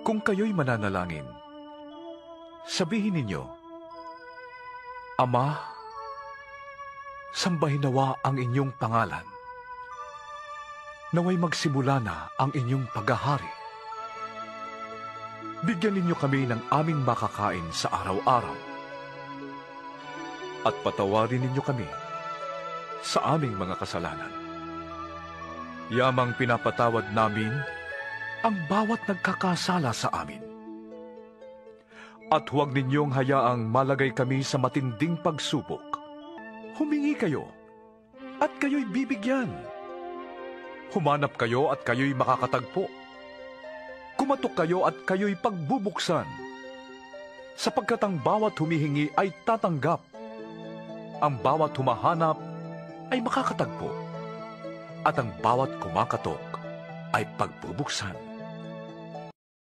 Kung kayo'y mananalangin, sabihin ninyo, Ama, sambahin nawa ang inyong pangalan. Naway magsimula na ang inyong paghahari. Bigyan ninyo kami ng aming makakain sa araw-araw. At patawarin ninyo kami sa aming mga kasalanan. Yamang pinapatawad namin ang bawat nagkakasala sa amin. At huwag ninyong hayaang malagay kami sa matinding pagsubok. Humingi kayo, at kayo'y bibigyan. Humanap kayo at kayo'y makakatagpo. Kumatok kayo at kayo'y pagbubuksan. Sapagkat ang bawat humihingi ay tatanggap. Ang bawat humahanap ay makakatagpo. At ang bawat kumakatok ay pagbubuksan.